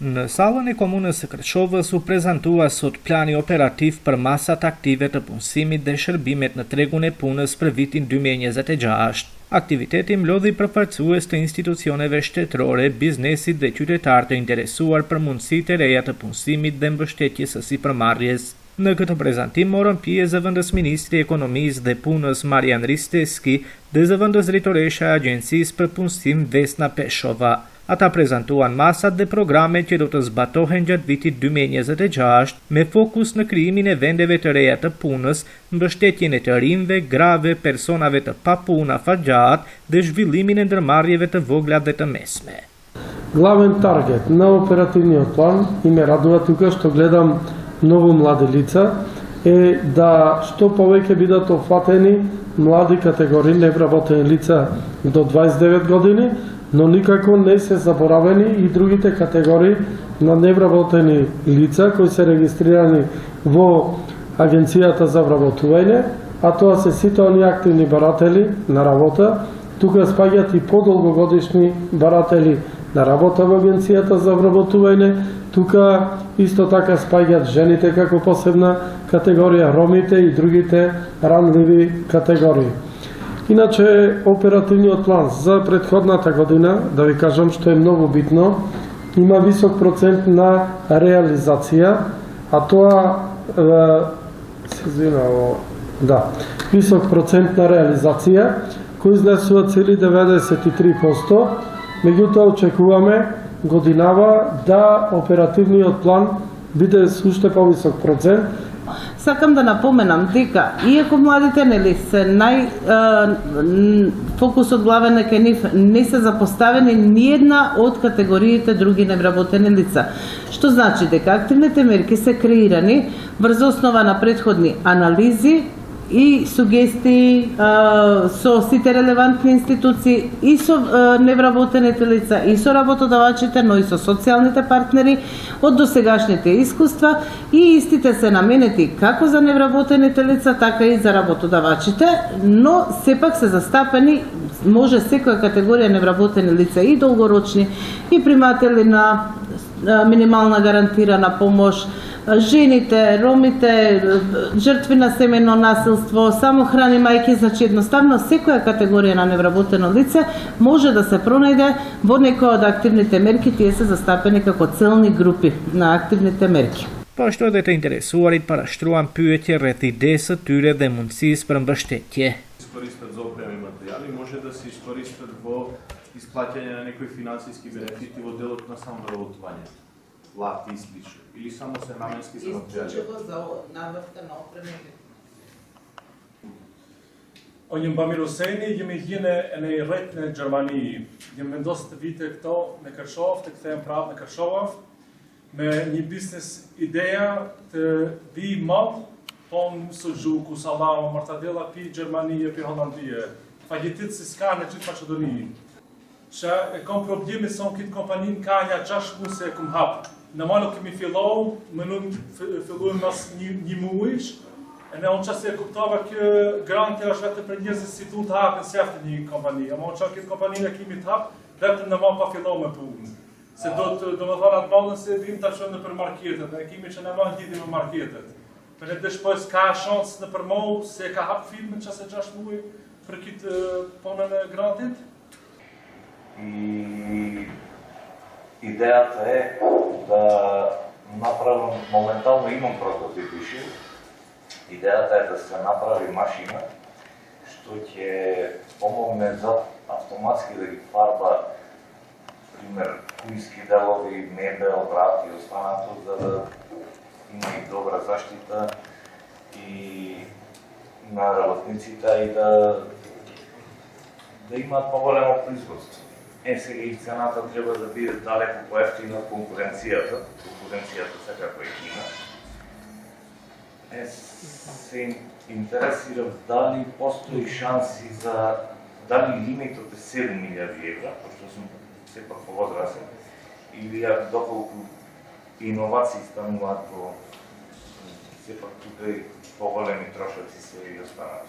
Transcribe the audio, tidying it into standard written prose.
На салоне комуна се Кршова су презентува со плани оператив пр масата активета пунсими дешербимет на трегуне пунес првитин 2026. Активитети млоди препарцуеста институционеве штетроре, бизнеси де qytetartë интересуар për mundësitë e reja të punësimit dhe mbështetjes së sipërmarrjes. Në këtë prezantim morën pjesë zëvendës Ministri i Ekonomisë dhe Punës Marian Risteski dhe zëvendës drejtoresha e Agjencisë për Punësim Vesna Peshova. Ata prezantuan masat dhe programet që do të zbatohen gjatë vitit 2026 me fokus në krijimin e vendeve të reja të punës, mbështetjen e të rinjve, grave, personave të papuna afatgjat dhe zhvillimin e ndërmarrjeve të vogla dhe të mesme. Главен таргет на оперативниот план, и ме радува тука што гледам многу млади лица, е да што повеќе бидат офатени млади категории невработени лица до 29 години, но никако не се заборавени и другите категории на невработени лица кои се регистрирани во Агенцијата за вработување, а тоа се сите оние активни баратели на работа. Тука спаѓаат и подолгогодишни баратели на работа во Агенцијата за вработување. Тука исто така спаѓаат жените како посебна категорија, ромите и другите ранливи категории. Иначе, оперативниот план за предходната година, да ви кажам што е многу битно, има висок процент на реализација, а тоа висок процент на реализација, кој изнесува цели 93%, меѓутоа очекуваме годинава да оперативниот план биде со уште повисок процент. Сакам да напоменам дека иако младите се фокусот главен е кај нив, не се запоставени ниедна од категориите други невработени лица. Што значи дека активните мерки се креирани врз основа на претходни анализи и сугестии со сите релевантни институции и со невработените лица и со работодавачите, но и со социјалните партнери од досегашните искуства, и истите се наменети како за невработените лица, така и за работодавачите, но сепак се застапени може секоја категорија невработени лица, и долгорочни, и приматели на минимална гарантирана помош, жените, ромите, жртви на семејно насилство, самохрани мајки, значи едноставно секоја категорија на невработено лице може да се пронајде во некоја од активните мерки, тие се застапени како целни групи на активните мерки. Пошто edhe të interesuarit parashtruan pyetje rreth idesë së tyre dhe mundësisë për mbështetje. Искористат за опреме и материјали, може да се искористат во исплаќање на некои финансиски бенефити во делот на самовработување, плати и слично, или само се наменски за материјали. Исклучиво за набавка на опреме. Unë Bamir Huseni, jemi hine në i rrit në Gjermani. Jem vendosur të vite këto në Kërshov, të kthehem prapë në Kërshov, me një biznes ideja të vi madh, po në Suxhu, ku Salama, Mortadella, pi Gjermanije, pi Hollandije. Fagjetit si s'ka në gjithë Maqedoni. Që e kom problemi se unë këtë kompanin ka një 6 muaj e kum hapë. Në malu kemi fillohu, më nuk filluim mas një muajsh, e ne unë qasë e kuptava kjo grantja është vetë për njerëzit si du të hapën si eftir një kompani. Ama unë që këtë kompanin e kemi të hapë, vetëm në ma pa fillohu me punë. Se do më thonë atë malën se vim të qënë në për marketet, ne kemi që në ma lidhi me marketet. Për ne dëshpojës ka shansë në përmohu se ka hapë filmin qasë e 6 muaj për këtë ponën e grantit. И идеята е да направам, моментално имам прототипиши, идеята е да се направи машина, што ќе помогне за автоматски да ги фарба, пример, кујски делови, мебел, врати и останато, за да има и добра заштита и на работниците и да имаат поголемо производство. Сега и цената треба да биде далеко поевтина од конкуренцијата. Конкуренцијата секако е има. Се интересирав дали постои шанси за дали лимитот е 7.000 евра, пошто сум сепак повозрасен, или доколку иновации стануваат во сепак тука и поголеми трошоци се и останат.